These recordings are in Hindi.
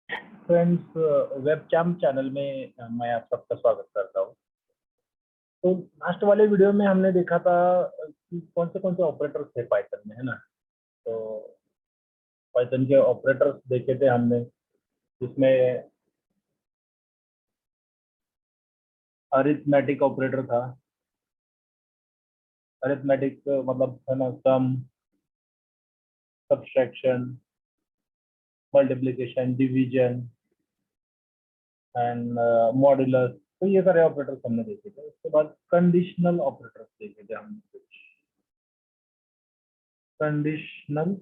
फ्रेंड्स, वेबकैम चैनल में मैं आप सबका स्वागत करता हूँ। तो लास्ट वाले वीडियो में हमने देखा था कि कौन से ऑपरेटर्स थे पाइथन में, है ना। तो पाइथन के ऑपरेटर्स देखे थे हमने, जिसमें अरिथमेटिक ऑपरेटर था। अरिथमेटिक मतलब है ना, sum, subtraction, multiplication, division and modulus. तो ये सारे ऑपरेटर्स हमने देखे थे। उसके बाद कंडीशनल ऑपरेटर्स देखे थे हमने, कुछ कंडीशनल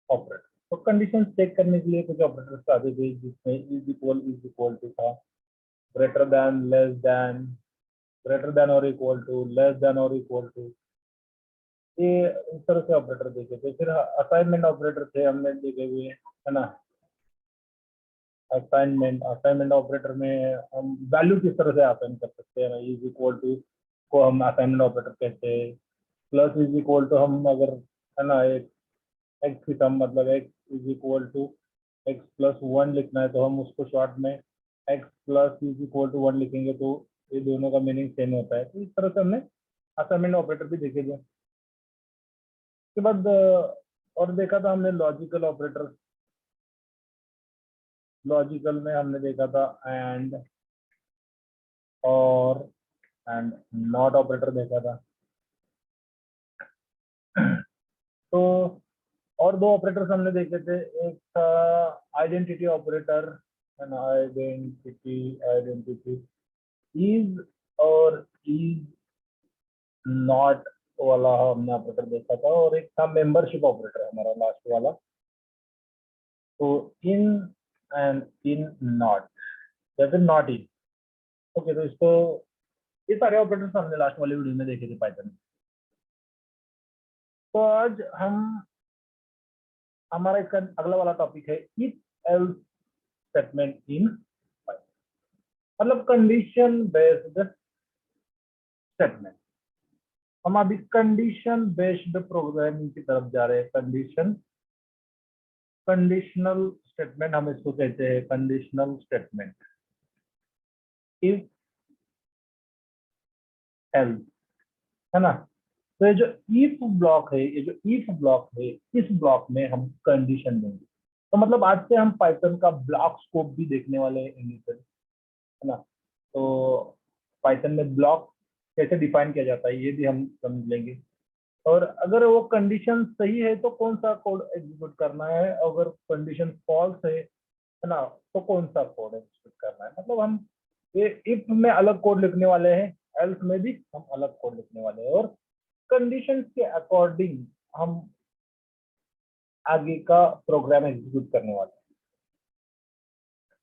ऑपरेटर। तो कंडीशन चेक करने के लिए कुछ ऑपरेटर्स आते थे, जिसमें इज इक्वल टू था, greater than, less than, greater than और इक्वल टू, लेस देन और इक्वल टू। ये इस तरह से ऑपरेटर देखे थे। फिर असाइनमेंट ऑपरेटर थे हमने देखे हुए, है ना। असाइनमेंट ऑपरेटर में हम वैल्यू किस तरह से असाइन कर सकते हैं। इज इक्वल टू को हम असाइनमेंट ऑपरेटर कहते हैं। प्लस इज इक्वल टू, हम अगर, है ना, एक एक्स की सम, मतलब x is equal to x plus one लिखना है, तो हम उसको शॉर्ट में x plus is equal to one लिखेंगे, तो ये दोनों का मीनिंग सेम होता है। तो इस तरह से हमने असाइनमेंट ऑपरेटर भी देखे थे। उसके बाद और देखा था हमने लॉजिकल ऑपरेटर। लॉजिकल में हमने देखा था एंड, और एंड नॉट ऑपरेटर देखा था। तो और दो ऑपरेटर्स हमने देखे थे। एक था identity operator, and identity identity is और इज नॉट वाला हमने ऑपरेटर देखा था। और एक था मेंबरशिप ऑपरेटर, हमारा लास्ट वाला। तो इन एंड इन नॉट, जैसे नॉट इन। ओके, तो इसको, ये सारे ऑपरेटर्स हमने लास्ट वाले वीडियो में देखे थे पाइथन में। तो आज हम, हमारा इसका अगला वाला टॉपिक है इफ एल्स स्टेटमेंट इन, मतलब कंडीशन बेस्ड स्टेटमेंट। हम अभी कंडीशन बेस्ड प्रोग्रामिंग की तरफ जा रहे हैं। कंडीशनल स्टेटमेंट हम इसको कहते हैं, कंडीशनल स्टेटमेंट। इफ एल्स, है ना। तो ये जो इफ ब्लॉक है, ये जो इफ ब्लॉक है, इस ब्लॉक में हम कंडीशन देंगे। तो मतलब आज से हम पाइथन का ब्लॉक स्कोप भी देखने वाले हैं इंडिविजुअल, है ना। तो पाइथन में ब्लॉक कैसे डिफाइन किया जाता है, ये भी हम समझ लेंगे। और अगर वो कंडीशन सही है तो कौन सा कोड एग्जीक्यूट करना है, अगर कंडीशन फॉल्स है ना, तो कौन सा कोड एग्जीक्यूट करना है। मतलब हम ये इफ में अलग कोड लिखने वाले हैं, एल्स में भी हम अलग कोड लिखने वाले हैं, और कंडीशन के अकॉर्डिंग हम आगे का प्रोग्राम एग्जीक्यूट करने वाले हैं।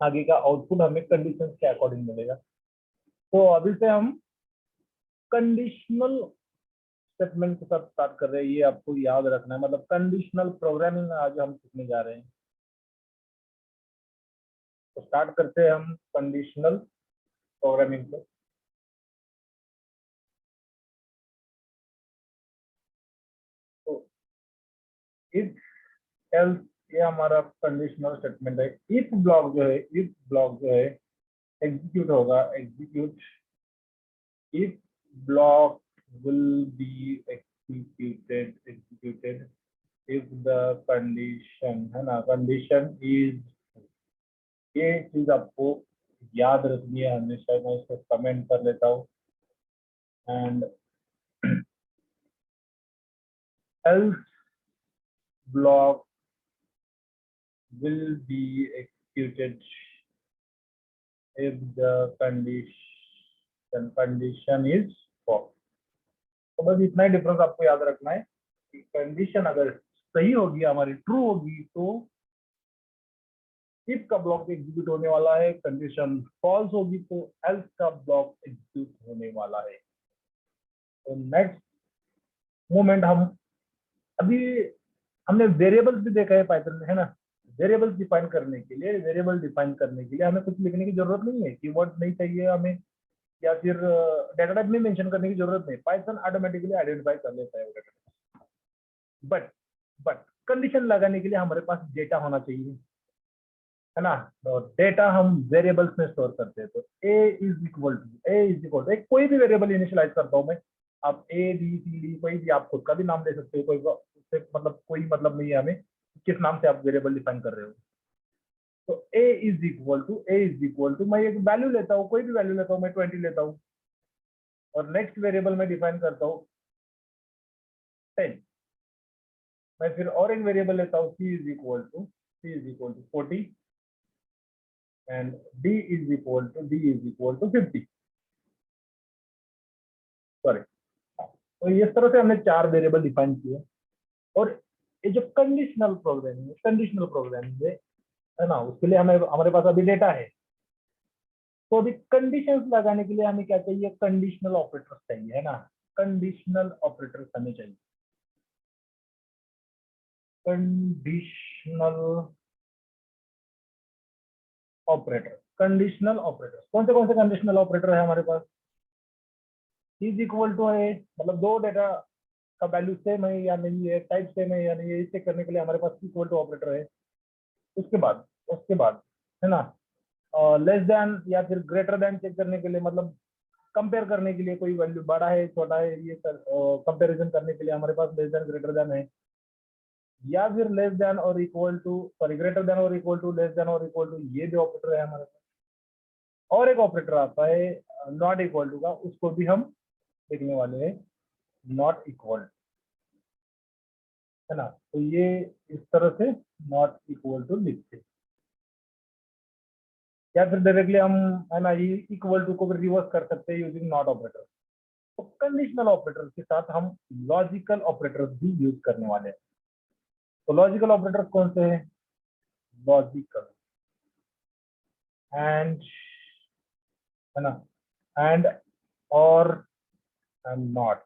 आगे का आउटपुट हमें कंडीशन के अकॉर्डिंग मिलेगा। तो अभी से हम कंडीशनल स्टेटमेंट के साथ स्टार्ट कर रहे हैं, ये आपको याद रखना है। मतलब कंडीशनल प्रोग्रामिंग आज हम सीखने जा रहे हैं। तो स्टार्ट करते हैं हम कंडीशनल प्रोग्रामिंग को। तो इफ एल्स, ये हमारा कंडीशनल स्टेटमेंट है। इफ ब्लॉक जो है, इफ ब्लॉक जो है एग्जीक्यूट होगा, execute if block will be executed if the condition, है ना, कंडीशन इज, ये चीज आपको याद रखनी है हमेशा। मैं इसको कमेंट कर लेता हूँ। And else block will be executed if the condition is false। तो बस इतना ही डिफरेंस आपको याद रखना है कि कंडीशन अगर सही होगी, हमारी ट्रू होगी, तो इफ का ब्लॉक एग्जीक्यूट होने वाला है। कंडीशन फॉल्स होगी तो एल्स का ब्लॉक एग्जीक्यूट होने वाला है। तो नेक्स्ट मोमेंट हम, अभी हमने वेरिएबल्स भी देखा है पाइथन में, है ना। वेरिएबल्स डिफाइन करने के लिए, वेरिएबल डिफाइन करने के लिए हमें कुछ लिखने की जरूरत नहीं है, कीवर्ड नहीं चाहिए हमें, या फिर डेटा टाइप में मेंशन करने की जरूरत नहीं। पाइथन ऑटोमेटिकली आइडेंटिफाई कर लेता है वो डेटा। बट बट कंडीशन लगाने के लिए हमारे पास डेटा होना चाहिए, है ना। तो डेटा हम वेरिएबल्स में स्टोर करते हैं, तो ए इज इक्वल टू कोई भी वेरिएबल इनिशियलाइज करता हूं मैं। आप ए बी सी डी कोई भी आप खुद का भी नाम दे सकते हो, कोई उससे मतलब कोई मतलब नहीं है हमें किस नाम से आप वेरिएबल डिफाइन कर रहे हो। तो ए इज इक्वल टू मैं एक वैल्यू लेता हूँ, कोई भी वैल्यू लेता हूँ, मैं 20 लेता हूँ, और नेक्स्ट वेरिएबल में डिफाइन करता हूँ 10। मैं फिर और एक वेरिएबल लेता हूँ C is equal to 40 and D is equal to 50। Sorry. तो इस तरह से हमने 4 वेरिएबल डिफाइन किए। और ये जो कंडीशनल प्रोग्रामिंग है ना, उसके लिए हमें हमारे पास अभी डेटा है। तो अभी कंडीशंस लगाने के लिए हमें क्या चाहिए, कंडीशनल ऑपरेटर्स चाहिए, है ना। कंडीशनल ऑपरेटर्स हमें चाहिए। कंडीशनल कंडीशनल ऑपरेटर्स कौन से कंडीशनल ऑपरेटर है हमारे पास। इज इक्वल टू है, मतलब दो डेटा का वैल्यू सेम है या नहीं है, टाइप सेम है या नहीं है, इसे करने के लिए हमारे पास इक्वल टू ऑपरेटर है। उसके बाद है ना, लेस देन या फिर ग्रेटर देन चेक करने के लिए, मतलब कंपेयर करने के लिए कोई वैल्यू बड़ा है छोटा है, ये कंपैरिजन करने के लिए हमारे पास लेस देन ग्रेटर देन है, या फिर लेस देन और equal to, sorry greater than और इक्वल टू, लेस देन और इक्वल टू, ये भी ऑपरेटर है हमारे पास। और एक ऑपरेटर आता है नॉट इक्वल टू का, उसको भी हम देखने वाले हैं। नॉट इक्वल, है ना। तो ये इस तरह से नॉट इक्वल टू लिखते हैं। या फिर डायरेक्टली हम, है ना, ये इक्वल टू को रिवर्स कर सकते हैं यूजिंग नॉट ऑपरेटर। तो कंडीशनल ऑपरेटर के साथ हम लॉजिकल ऑपरेटर्स भी यूज करने वाले हैं। तो लॉजिकल ऑपरेटर्स कौन से हैं, लॉजिकल एंड, है ना, एंड, और नॉट।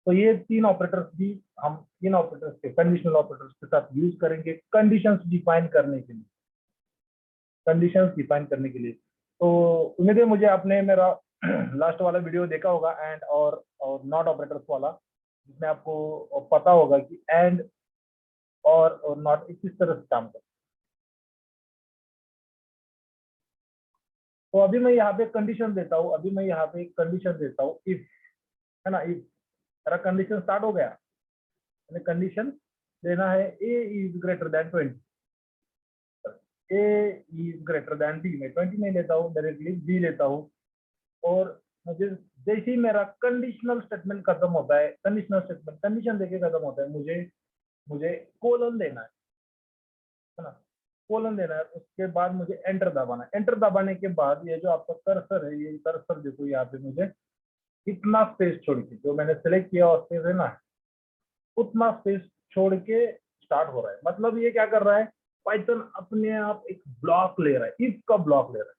तो ये तीन ऑपरेटर्स भी हम इन ऑपरेटर्स के, कंडीशनल ऑपरेटर्स के साथ यूज करेंगे कंडीशंस डिफाइन करने के लिए। कंडीशंस डिफाइन करने के लिए। तो उम्मीद है मुझे आपने मेरा लास्ट वाला वीडियो देखा होगा, एंड और नॉट ऑपरेटर्स वाला, जिसमें आपको पता होगा कि एंड और नॉट किस तरह से काम करता है। तो अभी मैं यहाँ पे कंडीशन देता हूँ, इफ, है ना, इफ मेरा कंडीशन स्टार्ट हो गया, मैंने कंडीशन देना है ए is greater than 20, A is greater than B, मैं 20 नहीं लेता हूँ, डायरेक्टली बी लेता हूँ। और मुझे जैसे ही मेरा कंडीशनल स्टेटमेंट खत्म होता है, कंडीशन देके खत्म होता है, मुझे मुझे कोलन देना है ना, कोलन देना है। उसके बाद मुझे एंटर दबाना है। एंटर दबाने के बाद ये जो आपका कर्सर है, ये कर्सर देखो यहाँ पे, मुझे इतना स्पेस छोड़ के, जो मैंने सेलेक्ट किया और स्पेस है ना, उतना स्पेस छोड़ के स्टार्ट हो रहा है। मतलब ये क्या कर रहा है, पाइथन अपने आप एक ब्लॉक ले रहा है, इफ का ब्लॉक ले रहा है,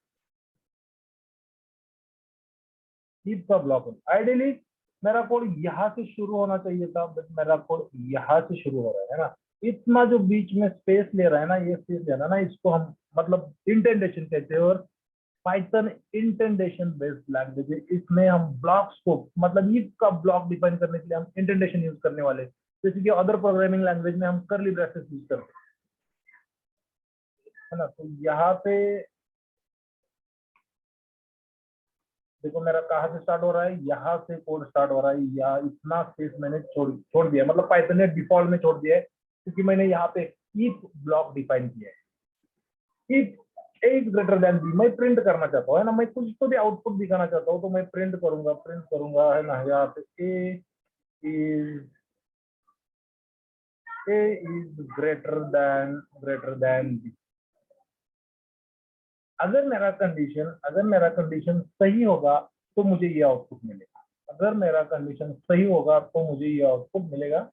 इफ का ब्लॉक। आइडियली मेरा कोड यहाँ से शुरू होना चाहिए था, बट मेरा कोड यहाँ से शुरू हो रहा है ना। इतना जो बीच में स्पेस ले रहा है ना, ये स्पेस लेना ना, इसको हम मतलब इंटेंडेशन कहते हैं। और पाइथन इंटेंडेशन बेस्ड लैंग्वेज है, इसमें हम ब्लॉक्स को, मतलब इफ का ब्लॉक डिफाइन करने के लिए हम इंटेंडेशन यूज करने वाले हैं। जैसे कि अदर प्रोग्रामिंग लैंग्वेज में हम करली ब्रेसेस यूज करते हैं, है ना। तो यहाँ पे देखो मेरा कहाँ से स्टार्ट हो रहा है, यहाँ से कोड स्टार्ट हो रहा है, या इतना स्पेस मैंने छोड़ छोड़ दिया, मतलब पाइथन ने डिफॉल्ट में छोड़ दिया है, क्योंकि मैंने यहाँ पे इफ ब्लॉक डिफाइन किया है। If A is greater than B, मैं प्रिंट करना चाहता हूँ, है ना, मैं कुछ तो भी आउटपुट दिखाना चाहता हूँ, तो मैं प्रिंट करूंगा, है ना। यहाँ पे is a is greater than b. अगर मेरा कंडीशन सही होगा तो मुझे ये आउटपुट मिलेगा। अगर मेरा कंडीशन सही होगा तो मुझे ये आउटपुट मिलेगा।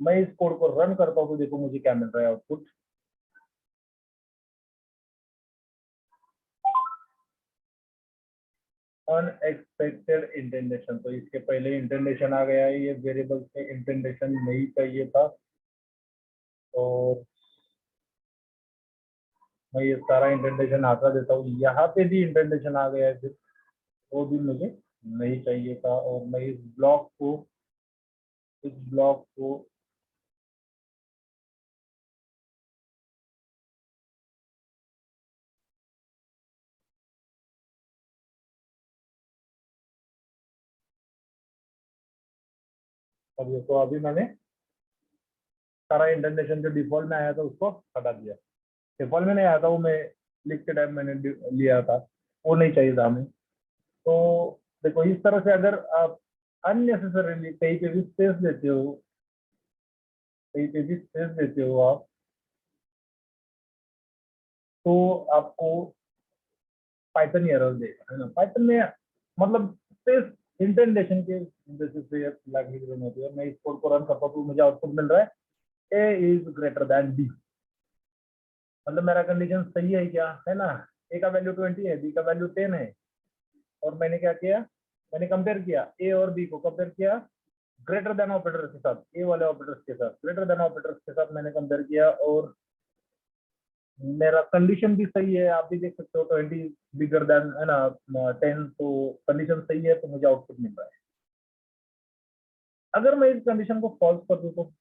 मैं इस कोड को रन करता हूँ तो देखो मुझे क्या मिल रहा है आउटपुट। अनएक्सपेक्टेड इंटेंडेशन, तो इसके पहले इंटेंडेशन आ गया है, ये वेरिएबल से इंटेंडेशन नहीं चाहिए था, और मैं ये सारा इंटेंडेशन हटा देता हूँ। यहाँ पे भी इंटेंडेशन आ गया है, फिर वो भी मुझे नहीं चाहिए था। और मैं इस ब्लॉक को अब देखो अभी मैंने सारा इंडेंटेशन जो डिफॉल्ट में आया था उसको हटा दिया। डिफॉल्ट में नहीं आया था, वो मैं लिख के टाइप मैंने लिया था, वो नहीं चाहिए था हमें। तो देखो इस तरह से अगर आप अननेसेसरीली कहीं पे भी स्पेस देते हो, कहीं पे भी स्पेस देते हो आप, तो आपको पाइथन एरर देगा, है ना। पाइथन में मतलब स्पेस इंडेंटेशन के बेसिस पे लाइब्रेरी होती है। मैं इस कोड को रन करता हूँ तो मुझे आउटपुट मिल रहा है ए इज ग्रेटर देन बी। मतलब मेरा कंडीशन सही है क्या, है ना। ए का वैल्यू 20 है, बी का वैल्यू 10 है, और मैंने क्या किया, मैंने कंपेयर किया ए और बी को, कंपेयर किया ग्रेटर देन ऑपरेटर के साथ, ए वाले ऑपरेटर्स के साथ, ग्रेटर देन ऑपरेटर्स के साथ मैंने कंपेयर किया, और मेरा कंडीशन भी सही है। आप भी देख सकते हो 20 बिगर देन, है ना, 10, तो कंडीशन सही है, तो मुझे आउटपुट मिल रहा है। अगर मैं इस कंडीशन को फॉल्स कर दूं तो,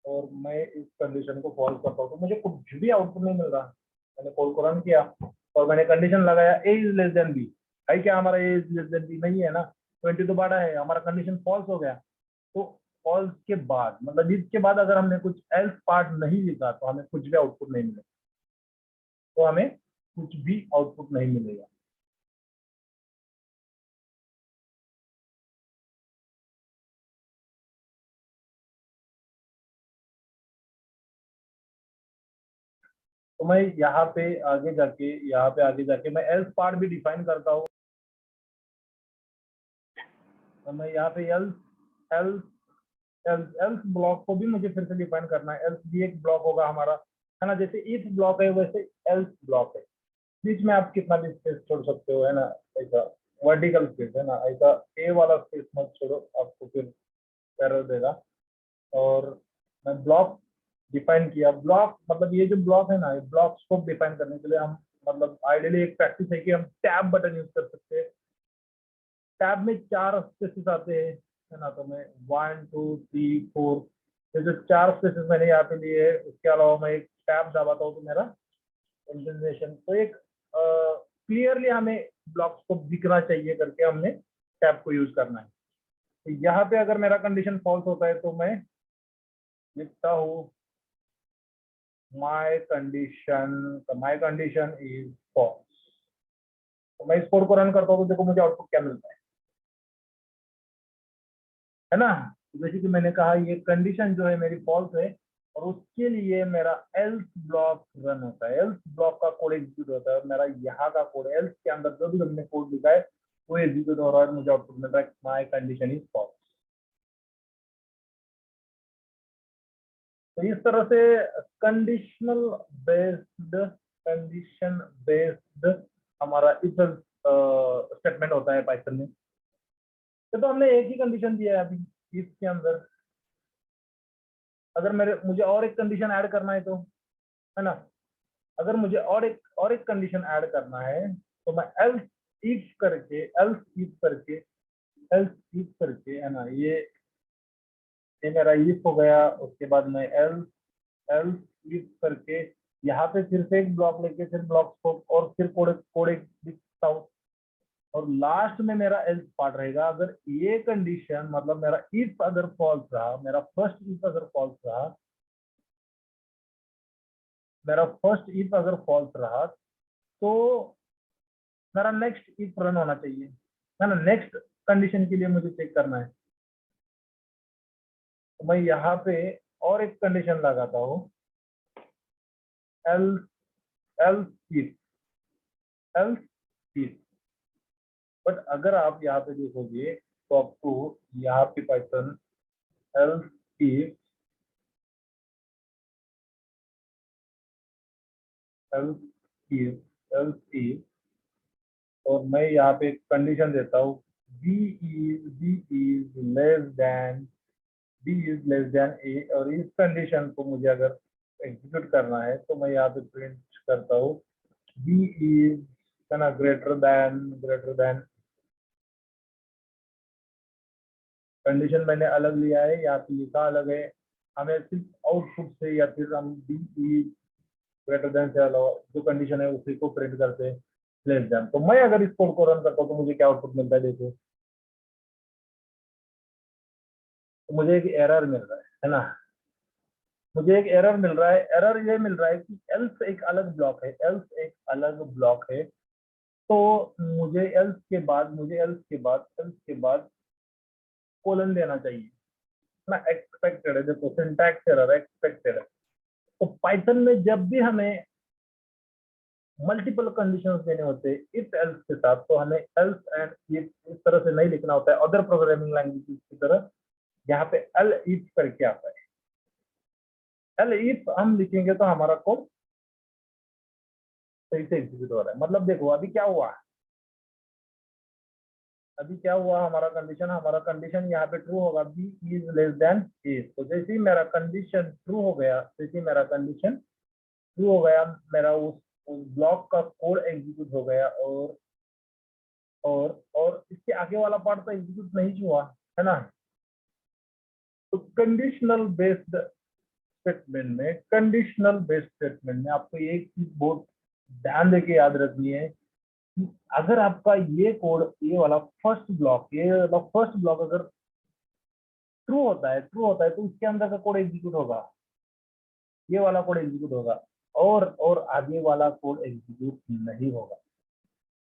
और मैं इस कंडीशन को फॉल्स करता हूँ तो मुझे कुछ भी आउटपुट नहीं मिल रहा। मैंने कोड को रन किया और मैंने कंडीशन लगाया ए इज लेस देन बी। है क्या हमारा ए इज लेस देन बी? नहीं है ना, 20 तो बड़ा है, हमारा कंडीशन फॉल्स हो गया। तो फॉल्स के बाद मतलब इसके बाद अगर हमने कुछ एल्स पार्ट नहीं लिखा तो हमें कुछ भी आउटपुट नहीं मिलेगा, तो हमें कुछ भी आउटपुट नहीं मिलेगा। तो मैं यहाँ पे आगे जाके मैं एल्स पार्ट भी डिफाइन करता हूँ। तो मैं यहाँ पे else else else else block को भी मुझे फिर से डिफाइन करना है। एल्स भी एक ब्लॉक होगा हमारा, है ना। जैसे इफ ब्लॉक है वैसे एल्स ब्लॉक है। बीच में आप कितना भी स्पेस छोड़ सकते हो, है ना। ऐसा वर्टिकल स्पेस, है ना, ऐसा ए वाला स्पेस मत छोड़ो, आपको फिर एरर देगा। और मैं ब्लॉक डिफाइन किया। ब्लॉक मतलब ये जो ब्लॉक है ना, ये ब्लॉक स्कोप डिफाइन करने के लिए हम मतलब आइडियली एक प्रैक्टिस है कि हम टैब बटन यूज कर सकते हैं। टैब में 4 स्पेसेस आते हैं, है ना। तो मैं 1 2 3 4, ये जो 4 स्पेसेस मैंने यहाँ पे लिए है, उसके अलावा मैं एक टैब दबाता हूँ तो मेरा इंडेंटेशन, तो एक क्लियरली हमें ब्लॉक्स को दिखना चाहिए करके हमने टैब को यूज करना है। तो यहाँ पे अगर मेरा कंडीशन फॉल्स होता है तो मैं लिखता हूँ माई कंडीशन इज फॉल्स। तो मैं इस कोड को रन करता हूँ तो देखो मुझे आउटपुट क्या मिलता है ना। तो जैसे कि मैंने कहा ये कंडीशन जो है मेरी फॉल्स है, और उसके लिए मेरा एल्स ब्लॉक रन होता है, एल्स ब्लॉक का कोड एग्जीक्यूट होता है, और मेरा यहाँ का कोड एल्स के अंदर जो भी हमने कोड लिखा है वो एग्जीक्यूट हो रहा है, मुझे आउटपुट मिल रहा है माई कंडीशन इज फॉल्स। तो इस तरह से कंडीशनल बेस्ड कंडीशन बेस्ड हमारा इफ स्टेटमेंट होता है पाइथन में। तो हमने एक ही कंडीशन दिया है अभी इफ के अंदर। अगर मेरे मुझे और एक कंडीशन ऐड करना है तो, है ना, अगर मुझे और एक कंडीशन ऐड करना है तो मैं एल्स इफ करके, है ना, ये मेरा इफ हो गया। उसके बाद मैं एल्स एल्स इफ करके यहाँ पे फिर से एक ब्लॉक लेके फिर ब्लॉक स्कोप और फिर कोड कोड एक लिखता हूँ, और लास्ट में मेरा एल्स पार्ट रहेगा। अगर ये कंडीशन मतलब मेरा इफ अगर फॉल्स रहा, मेरा फर्स्ट इफ अगर फॉल्स रहा तो मेरा नेक्स्ट इफ रन होना चाहिए, है ना। नेक्स्ट कंडीशन के लिए मुझे चेक करना है, तो मैं यहाँ पे और एक कंडीशन लगाता हूँ else else if else if. But अगर आप यहाँ पे देखोगे तो आपको यहाँ पे Python else if else else if, और मैं यहाँ पे कंडीशन देता हूँ B is less than B is less than A, और इस कंडीशन को मुझे अगर एग्जीक्यूट करना है तो मैं यहाँ पे प्रिंट करता हूँ बी इज, है ना, ग्रेटर देन। कंडीशन मैंने अलग लिया है, यहाँ पे लिखा अलग है। हमें सिर्फ आउटपुट से या फिर हम बी इज ग्रेटर देन से अलावा जो कंडीशन है उसी को प्रिंट करते हैं। Less than. तो मैं अगर इस कोड को रन करता हूँ तो मुझे क्या आउटपुट मिलता है, देखो, तो मुझे एक एरर मिल रहा है ना, मुझे एक एरर मिल रहा है। एरर ये मिल रहा है कि एल्स एक अलग ब्लॉक है, एल्स एक अलग ब्लॉक है। तो एल्स के बाद कोलन देना चाहिए ना, एक्सपेक्टेड है। देखो सिंटैक्स एरर, एक्सपेक्टेड है। तो पाइथन में जब भी हमें मल्टीपल कंडीशंस देने होते हैं इफ एल्स के साथ, तो हमें एल्स एंड इफ इस तरह से नहीं लिखना होता है अदर प्रोग्रामिंग लैंग्वेजेस की तरह। यहाँ पे एल इफ करके आता है। एल इफ हम लिखेंगे तो हमारा कोड सही से एग्जीक्यूट हो रहा है। मतलब देखो अभी क्या हुआ, हमारा कंडीशन यहाँ पे ट्रू होगा, बी इज लेस देन ए। तो जैसे ही मेरा कंडीशन ट्रू हो गया, मेरा उस ब्लॉक का कोड एग्जीक्यूट हो गया। और इसके आगे वाला पार्ट तो एग्जीक्यूट नहीं हुआ है ना। तो कंडीशनल बेस्ड स्टेटमेंट में आपको एक चीज बहुत ध्यान देके याद रखनी है कि अगर आपका ये फर्स्ट ब्लॉक अगर ट्रू होता है तो इसके अंदर का कोड एग्जीक्यूट होगा, ये वाला कोड एग्जीक्यूट होगा। और आगे वाला कोड एग्जीक्यूट नहीं होगा,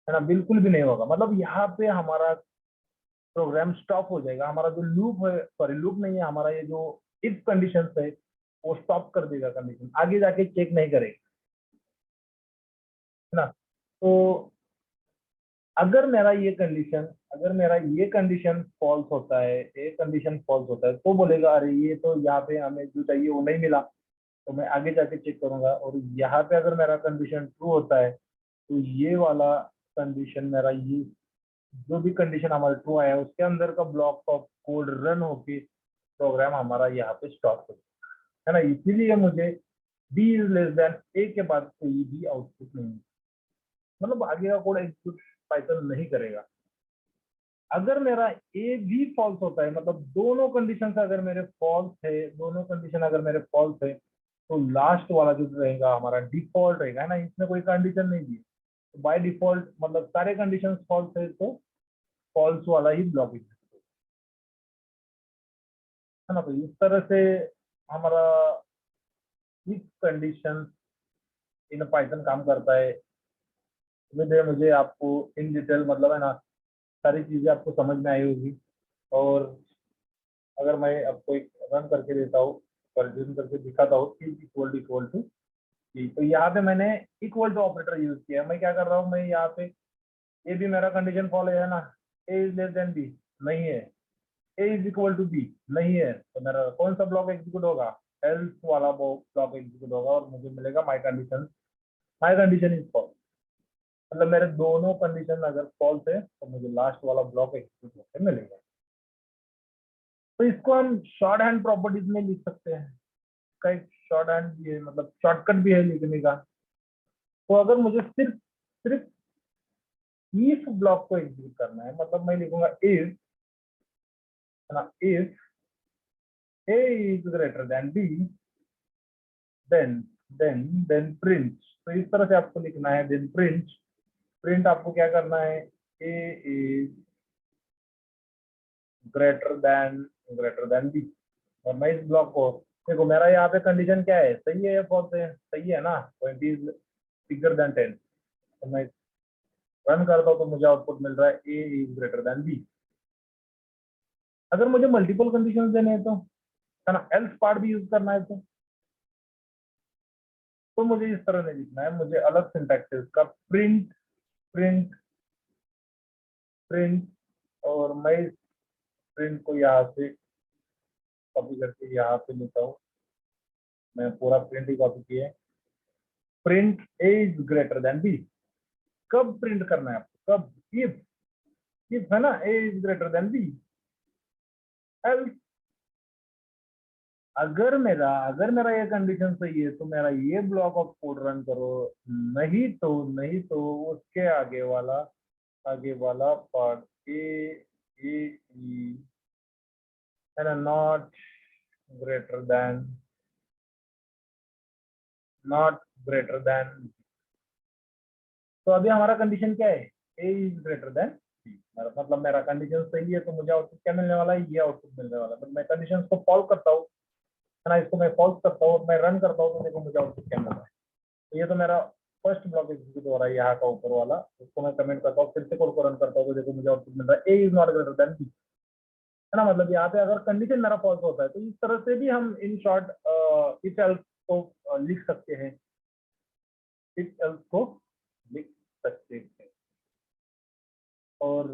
है ना, बिल्कुल भी नहीं होगा। मतलब यहाँ पे हमारा प्रोग्राम स्टॉप हो जाएगा। हमारा जो लूप है, सॉरी लूप नहीं है, हमारा ये जो इफ कंडीशन है वो स्टॉप कर देगा, कंडीशन आगे जाके चेक नहीं करेगा, है ना। तो अगर मेरा ये कंडीशन फॉल्स होता है, तो बोलेगा अरे ये तो यहाँ पे हमें जो चाहिए वो नहीं मिला, तो मैं आगे जाके चेक करूंगा। और यहाँ पे अगर मेरा कंडीशन ट्रू होता है तो ये वाला कंडीशन, मेरा ये जो भी कंडीशन हमारा ट्रू आया है उसके अंदर का ब्लॉक ऑफ कोड रन होके प्रोग्राम हमारा यहाँ पे स्टॉप हो, है ना। इसीलिए मुझे बी इज लेस देन ए के बाद कोई भी आउटपुट नहीं, मतलब आगे का कोड एग्जीक्यूट पाइथन नहीं करेगा। अगर मेरा ए भी फॉल्स होता है, मतलब दोनों कंडीशन अगर मेरे फॉल्स है, तो लास्ट वाला जो रहेगा हमारा डिफॉल्ट रहेगा, है ना, इसमें कोई कंडीशन नहीं दी। तो बाय डिफॉल्ट मतलब सारे कंडीशन फॉल्स है तो फॉल्स वाला ही ब्लॉक है ना। तो इस तरह से हमारा इफ कंडीशन इन पाइथन काम करता है। उम्मीद है मुझे आपको इन डिटेल, मतलब है ना, सारी चीजें आपको समझ में आई होगी। और अगर मैं आपको एक रन करके देता हूँ, कंज्यूम करके दिखाता हूँ कि इक्वल टू जी, तो यहाँ पे मैंने इक्वल टू ऑपरेटर यूज किया है। मैं क्या कर रहा हूँ, मैं यहाँ पे ए भी मेरा कंडीशन फॉलो है ना, A is less than B नहीं है, ए इज इक्वल टू बी नहीं है, तो मेरा कौन सा ब्लॉक एग्जीक्यूट होगा, एल्स वाला ब्लॉक एग्जीक्यूट होगा और मुझे मिलेगा माई कंडीशन इज फॉल्स। मतलब मेरे दोनों कंडीशन अगर फॉल्स है तो मुझे लास्ट वाला ब्लॉक एग्जीक्यूट होकर मिलेगा। तो इसको हम शॉर्ट हैंड प्रॉपर्टीज में लिख सकते हैं। इसका एक शॉर्ट हैंड भी है, मतलब शॉर्टकट भी है लिखने का। तो अगर मुझे सिर्फ सिर्फ इफ ब्लॉक को एग्जीक्यूट करना है, मतलब मैं लिखूंगा इफ, है ना, if A is greater than b, then then print. तो इस तरह से आपको लिखना है, देन प्रिंट आपको क्या करना है, ए इज ग्रेटर देन बी। और मैं इस ब्लॉक को, देखो मेरा यहाँ पे कंडीशन क्या है, सही है या फॉल्स है, सही है ना, 20 इज बिगर देन 10। तो मैं रन करता हूँ तो मुझे आउटपुट मिल रहा है ए इज ग्रेटर देन बी। अगर मुझे मल्टीपल कंडीशन देने हैं तो, है ना, एल्स पार्ट भी यूज करना है तो मुझे इस तरह नहीं लिखना है, मुझे अलग सिंटैक्स है इसका, प्रिंट प्रिंट प्रिंट। और मैं इस प्रिंट को यहाँ से कॉपी करके यहाँ पे लेता हूँ। मैं पूरा प्रिंट ही कॉपी किया है। Print A is greater than B, कब प्रिंट करना है आपको, कब, इफ है ना, A is greater than B. Else अगर मेरा ये कंडीशन सही है तो मेरा ये ब्लॉक ऑफ कोड रन करो, नहीं तो उसके आगे वाला पार्ट ए ई, है ना, greater than not greater then तो अभी हमारा कंडीशन क्या है, ए इज ग्रेटर देन बी, मतलब मेरा कंडीशन सही है तो मुझे आउटपुट क्या मिलने वाला है, ये आउटपुट मिलने वाला है। बट मैं कंडीशन को फॉल्स करता हूँ, है ना, इसको मैं फॉल्स करता हूँ, मैं रन करता हूँ तो देखो मुझे आउटपुट क्या मिल रहा है। तो ये तो मेरा फर्स्ट ब्लॉक एग्जीक्यूट हो रहा है यहाँ का ऊपर वाला, उसको मैं कमेंट करता हूँ, फिर से कोड को रन करता हूँ तो देखो मुझे आउटपुट मिल रहा है ए is not greater than B, है ना। मतलब यहाँ पे अगर कंडीशन मेरा फॉल्स होता है तो इस तरह से भी हम इन शॉर्ट इफ एल्स को लिख सकते हैं, इफ एल्स को लिख सकते हैं। और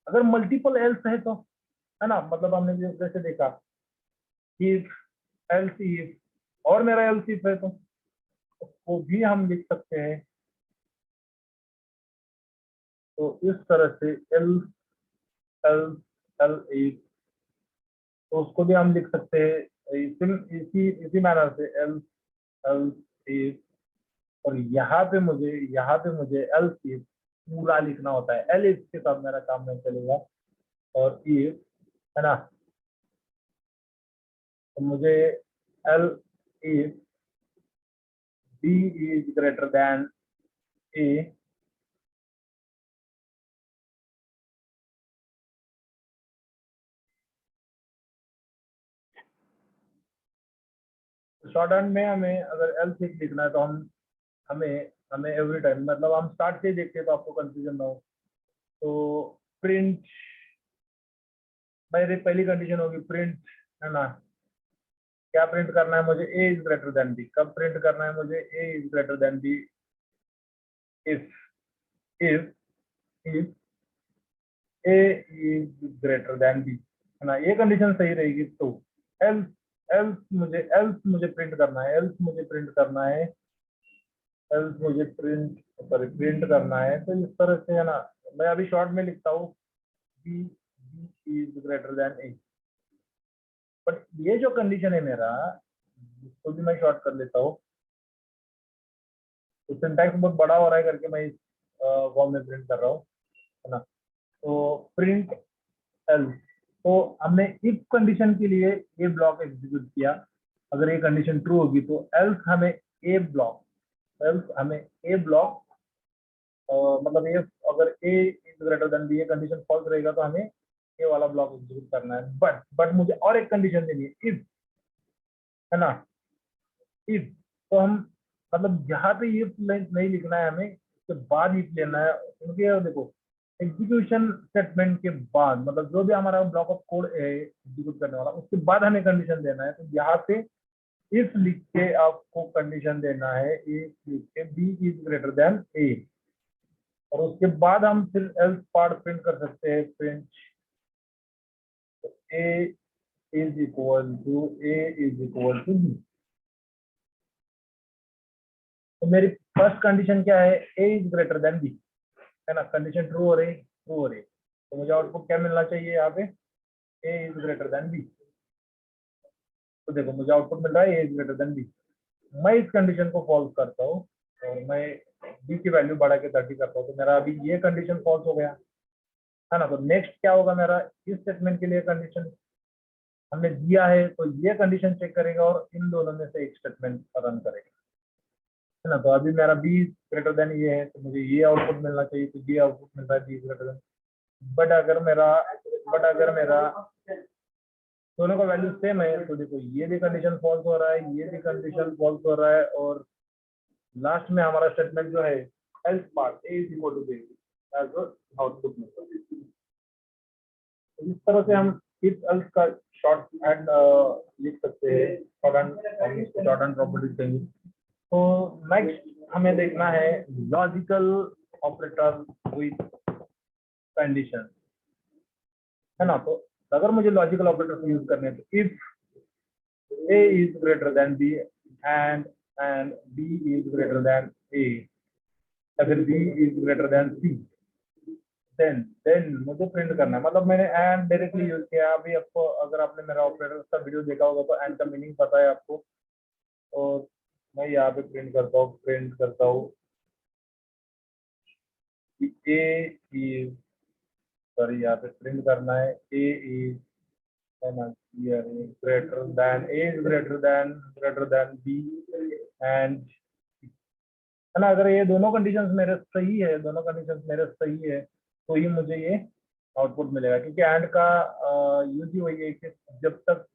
अगर मल्टीपल एल्स है तो, है ना, मतलब हमने जैसे देखा इफ एल्स इफ, और मेरा एल्स इफ है तो उसको भी हम लिख सकते हैं। तो इस तरह से एल्स एल्स एल इफ, तो उसको भी हम लिख सकते हैं इसी मैनर से एल्स एल्स इफ। और यहाँ पे मुझे एल्स इफ पूरा लिखना होता है, एल इफ के साथ मेरा काम नहीं चलेगा। और इफ, है ना, तो मुझे L if b is greater than a, short hand में हमें अगर एल सिक्स लिखना है तो हमें हमें एवरी टाइम, मतलब हम स्टार्ट से ही देखते हैं तो आपको कंफ्यूजन ना हो। तो प्रिंट, मेरी पहली कंडीशन होगी प्रिंट, है ना, क्या प्रिंट करना है मुझे, A is greater than B. कब प्रिंट करना है मुझे, A is greater than B if if if A is greater than B, है ना, ये कंडीशन सही रहेगी। तो एल्स एल्स मुझे प्रिंट करना है, एल्स मुझे प्रिंट करना है, एल्स मुझे प्रिंट करना है। तो इस तरह से, है ना, मैं अभी शॉर्ट में लिखता हूँ b B is greater than a. But ये जो कंडीशन है मेरा, इसको भी मैं शॉर्ट कर लेता हूँ। तो सिंटैक्स बहुत बड़ा हो रहा है करके मैं इस फॉर्म में प्रिंट कर रहा हूँ, है ना। तो प्रिंट एल्स, तो हमने इफ कंडीशन के लिए ए ब्लॉक एग्जीक्यूट किया, अगर ये कंडीशन ट्रू होगी तो एल्स हमें ए ब्लॉक, मतलब ये, अगर ए इज ग्रेटर देन बी, ये कंडीशन फॉल्स रहेगा तो हमें ए वाला ब्लॉक एग्जीक्यूट करना है। बट मुझे और एक कंडीशन देनी है, इफ, है ना, इफ। तो हम, मतलब यहाँ पे इफ नहीं लिखना है हमें, उसके बाद इफ लेना है, क्योंकि देखो एग्जीक्यूशन स्टेटमेंट के बाद, मतलब जो भी हमारा ब्लॉक ऑफ कोड है एग्जीक्यूट करने वाला, उसके बाद हमें कंडीशन देना है। तो यहाँ पे इफ लिख के आपको कंडीशन देना है, इफ लिख के B is greater than A, और उसके बाद हम फिर एल्स पार्ट प्रिंट कर सकते हैं, print a a is equal to b. तो मेरी फर्स्ट कंडीशन क्या है, ए इज ग्रेटर देन बी, है ना, कंडीशन ट्रू हो रही। तो मुझे आउटपुट क्या मिलना चाहिए यहाँ पे, A is greater than B. तो देखो मुझे आउटपुट मिल रहा है ए इज ग्रेटर देन बी। मैं इस कंडीशन को फॉल्स करता हूँ और मैं बी की वैल्यू बढ़ा के 30 करता हूँ, तो मेरा अभी ये कंडीशन फॉल्स हो गया, है ना। तो नेक्स्ट क्या होगा मेरा, इस स्टेटमेंट के लिए कंडीशन हमने दिया है तो ये कंडीशन चेक करेगा और इन दोनों में से एक स्टेटमेंट रन करेगा, है ना। तो अभी मेरा बी ग्रेटर देन ये है तो मुझे ये आउटपुट मिलना चाहिए, तो ये आउटपुट मिल रहा है बी ग्रेटर देन। बट अगर मेरा बट अगर मेरा दोनों का वैल्यू सेम है तो देखो ये भी कंडीशन फॉल्स हो रहा है, ये भी कंडीशन फॉल्स हो रहा है, और लास्ट में हमारा स्टेटमेंट जो है else part a is equal to b as output में। इस तरह से हम इफ एल्स का शॉर्ट हैंड लिख सकते हैं, शॉर्ट हैंड प्रॉपर्टीज कहेंगे। तो नेक्स्ट हमें देखना है लॉजिकल ऑपरेटर विद कंडीशन, है ना। तो अगर मुझे लॉजिकल ऑपरेटर यूज करने हैं तो if A is greater than B and B is greater than A, अगर B is greater than C, then मुझे प्रिंट करना है। मतलब मैंने एंड डायरेक्टली यूज किया। अभी आपको, अगर आपने मेरा ऑपरेटर का वीडियो देखा होगा तो एंड का मीनिंग पता है आपको। और मैं यहाँ पे प्रिंट करता हूँ कि ए इज, सॉरी, यहाँ पे प्रिंट करना है ए इज, है ना, ग्रेटर देन बी एंड है ना। अगर ये दोनों कंडीशंस मेरे सही है, दोनों कंडीशंस मेरे सही है, तो ही मुझे ये आउटपुट मिलेगा। क्योंकि एंड का यूज ही वही है कि जब तक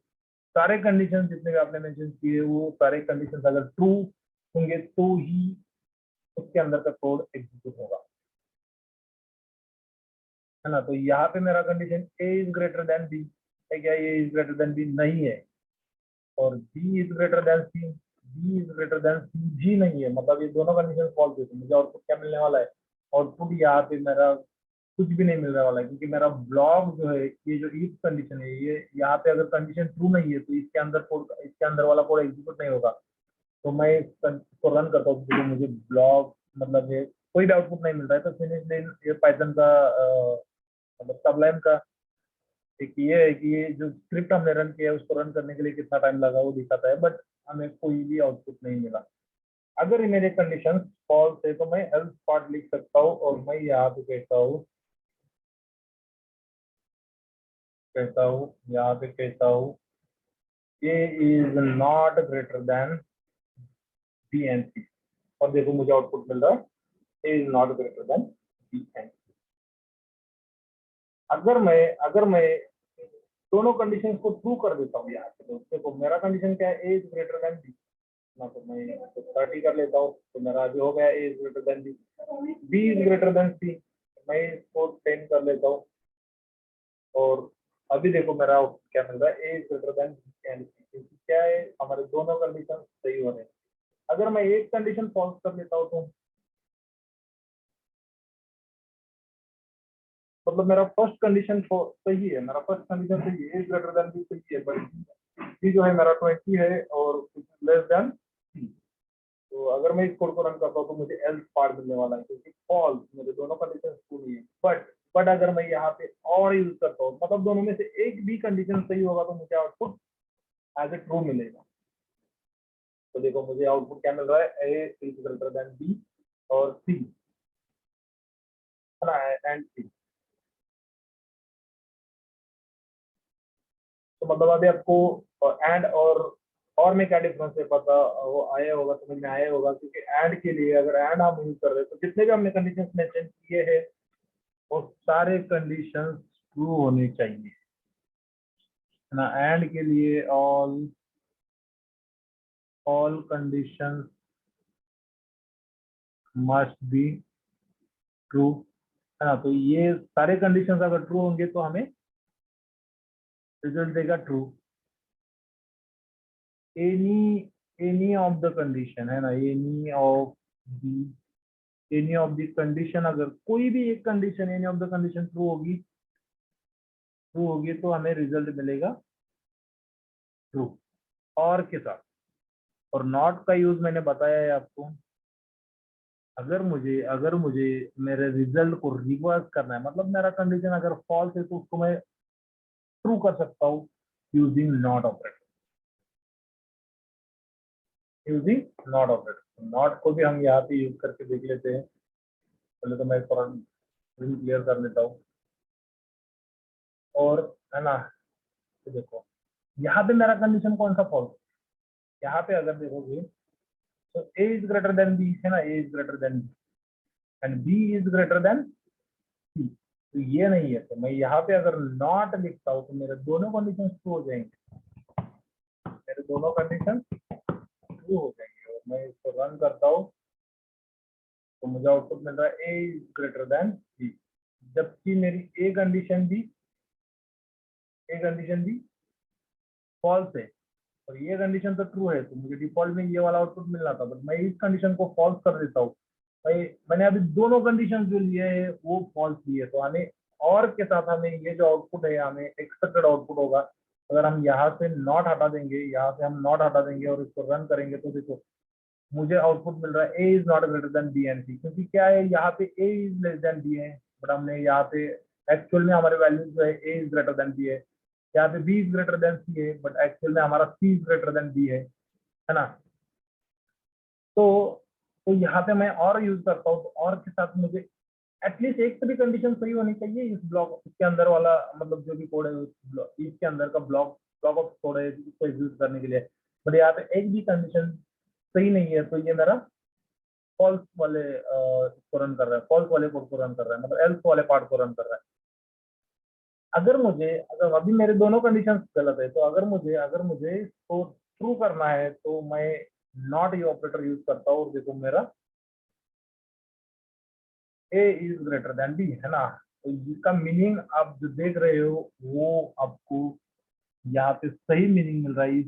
सारे कंडीशन जितने भी आपने मेंशन किए वो सारे कंडीशंस अगर ट्रू होंगे तो ही उसके अंदर का कोड एग्जीक्यूट होगा, है ना। तो यहाँ पे मेरा condition A is greater than B है क्या? A is greater than B नहीं है। और B is greater than C, B is greater than C भी नहीं है। मतलब ये दोनों कंडीशन फॉल्स है। तो मुझे आउटपुट क्या मिलने वाला है? आउटपुट यहाँ पे मेरा कुछ भी नहीं मिलने वाला है, क्योंकि मेरा ब्लॉक जो है, ये जो इफ कंडीशन है, ये यहाँ पे अगर कंडीशन ट्रू नहीं है तो इसके अंदर कोड, इसके अंदर वाला कोड एग्जीक्यूट नहीं होगा। तो मैं इसको रन करता हूँ तो मुझे ब्लॉक मतलब ये कोई भी आउटपुट नहीं मिल रहा है। तो फिनिश लाइन ये पाइथन का मतलब सबलाइन का एक ये है कि ये जो स्क्रिप्ट हमने रन किया है उसको रन करने के लिए कितना टाइम लगा वो दिखाता है, बट हमें कोई भी आउटपुट नहीं मिला। अगर ये मेरे कंडीशन फॉल्स है तो मैं एल्स पार्ट लिख सकता हूँ और मैं यहाँ पे कहता हूँ A is not greater than B and C. और देखो मुझे आउटपुट मिल रहा है ए is not greater than B and C. अगर मैं दोनों कंडीशन को ट्रू कर देता हूँ यहाँ पे, तो देखो मेरा कंडीशन क्या है? ए इज ग्रेटर देन बी ना। तो मैं 30 कर लेता हूँ तो मेरा अभी हो गया A is greater than B. B is greater than C, मैं इसको 10 कर लेता हूँ और अभी देखो मेरा क्या मिल रहा है? ए is greater than B and C. क्योंकि क्या है, हमारे दोनों कंडीशन सही हो रहे हैं। अगर मैं एक कंडीशन फॉल्स कर लेता हूँ तो मतलब मेरा फर्स्ट कंडीशन सही है, मेरा फर्स्ट कंडीशन सही है, ए इज ग्रेटर देन बी सही है, बट बी जो है मेरा 20 है और लेस देन सी। तो अगर मैं इस कोड को रन करता हूँ तो मुझे एल्स पार्ट मिलने वाला है, क्योंकि फॉल्स मेरे दोनों कंडीशन ट्रू नहीं है। बट अगर मैं यहाँ पे और यूज करता हूँ, मतलब दोनों में से एक भी कंडीशन सही होगा तो मुझे आउटपुट एज ए ट्रू मिलेगा। तो देखो मुझे आउटपुट क्या मिल रहा है? ए इज ग्रेटर देन बी और सी, है ना, एंड सी। तो मतलब अभी आपको एंड और में क्या डिफरेंस है पता वो आया होगा, समझ में आया होगा। क्योंकि एंड के लिए अगर एंड हम यूज कर रहे हैं तो जितने भी हमने कंडीशंस मेंशन किए हैं वो सारे कंडीशंस ट्रू होने चाहिए, है ना। एंड के लिए all conditions must be true, है ना। तो ये सारे कंडीशंस अगर ट्रू होंगे तो हमें रिजल्ट देगा true. Any any of the condition, है ना, एनी ऑफ द कंडीशन, अगर कोई भी एक condition any of the condition true होगी तो हमें रिजल्ट मिलेगा ट्रू और के साथ। और नॉट का यूज मैंने बताया है आपको। अगर मुझे मेरे रिजल्ट को रिवर्स करना है, मतलब मेरा कंडीशन अगर फॉल्स है तो उसको मैं ट्रू कर सकता हूँ using not operator. Using not operator, not को भी हम यहाँ पे यूज करके देख लेते हैं। पहले तो मैं थोड़ा क्लियर कर लेता हूँ और, है ना। तो देखो यहाँ पे मेरा कंडीशन कौन सा फॉल्स, यहाँ पे अगर देखोगे तो A is greater than B, है ना, A is greater than B and B is greater than C. तो ये नहीं है, तो मैं यहाँ पे अगर नॉट लिखता हूँ तो मेरे दोनों कंडीशन ट्रू हो जाएंगे, मेरे दोनों कंडीशन ट्रू हो जाएंगे। और मैं इसको रन करता हूँ तो मुझे आउटपुट मिल रहा है ए इज ग्रेटर देन बी। जबकि मेरी ए कंडीशन भी फॉल्स है और ये कंडीशन तो ट्रू है, तो मुझे डिफॉल्ट में ये वाला आउटपुट मिलना था, बट मैं इस कंडीशन को फॉल्स कर देता हूँ। भाई मैंने अभी दोनों कंडीशन जो लिए हैं वो फॉल्स लिए, तो हमें और के साथ हमें ये जो आउटपुट है हमें एक्सपेक्टेड आउटपुट होगा। अगर हम यहाँ से नॉट हटा देंगे, यहाँ से हम नॉट हटा देंगे और इसको रन करेंगे तो देखो मुझे आउटपुट मिल रहा है ए is not greater than B and C. क्योंकि क्या है, यहाँ पे A is less than B है, बट हमने यहाँ पे एक्चुअल में हमारे वैल्यू जो है ए इज ग्रेटर देन बी है। यहाँ पे B is greater than C है, बट एक्चुअल में हमारा C is greater than B है ना। तो तो यहाँ पे मैं और यूज करता हूँ, तो और के साथ मुझे एटलीस्ट एक तो भी कंडीशन सही होनी चाहिए इस ब्लॉक इसके अंदर वाला, मतलब जो भी कोड है इसके अंदर का ब्लॉक ऑफ कोड है इसको यूज करने के लिए। बट यहाँ पे एक भी कंडीशन सही नहीं है, तो ये मेरा फॉल्स वाले को रन कर रहा है, फॉल्स वाले कोड को रन कर रहा है, मतलब एल्स वाले पार्ट को रन कर रहा है। अगर अभी मेरे दोनों कंडीशंस गलत है, तो अगर मुझे इसको ट्रू करना है तो मैं नॉट ये ऑपरेटर यूज करता हूँ, और देखो मेरा ए इज ग्रेटर देन बी, है ना। तो जिसका मीनिंग आप जो देख रहे हो वो आपको यहाँ पे सही मीनिंग मिल रहा है।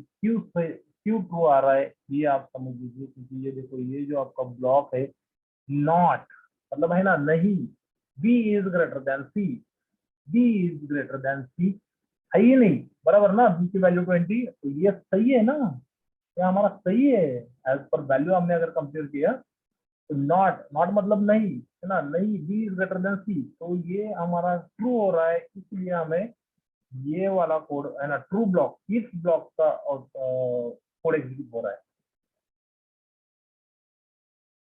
क्यों ट्रू आ रहा है ये आप समझ लीजिए, क्योंकि ये देखो, ये जो आपका ब्लॉक है, नॉट मतलब है ना नहीं, B is greater than C, B is greater than C है ही नहीं, बराबर ना। बी की वैल्यू 20, तो ये सही है ना, ये हमारा सही है। एज पर वैल्यू हमने अगर कंपेयर किया तो नॉट नॉट मतलब नहीं, है ना, नहीं, B is greater than C, तो ये हमारा ट्रू हो रहा है, इसलिए हमें ये वाला कोड, है ना, ट्रू ब्लॉक, इफ ब्लॉक का कोड एग्जीक्यूट हो रहा है।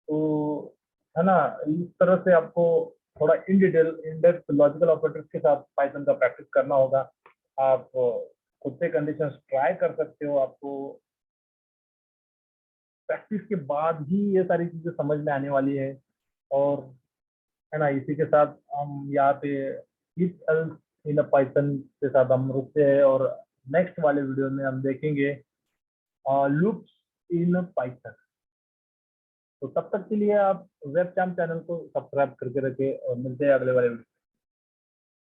तो है ना, इस तरह से आपको थोड़ा in detail, in depth logical operators के साथ पाइथन का प्रैक्टिस करना होगा। आप खुद से कंडीशंस ट्राई कर सकते हो, आपको प्रैक्टिस के बाद ही ये सारी चीजें समझ में आने वाली है। और है ना, इसी के साथ हम यहाँ पे इफ एल्स इन पाइथन के साथ हम रुकते हैं, और नेक्स्ट वाले वीडियो में हम देखेंगे लूप्स इन पाइथन। तो तब तक के लिए आप वेब चैम चैनल को सब्सक्राइब करके रखें, और मिलते हैं अगले वाले वीडियो।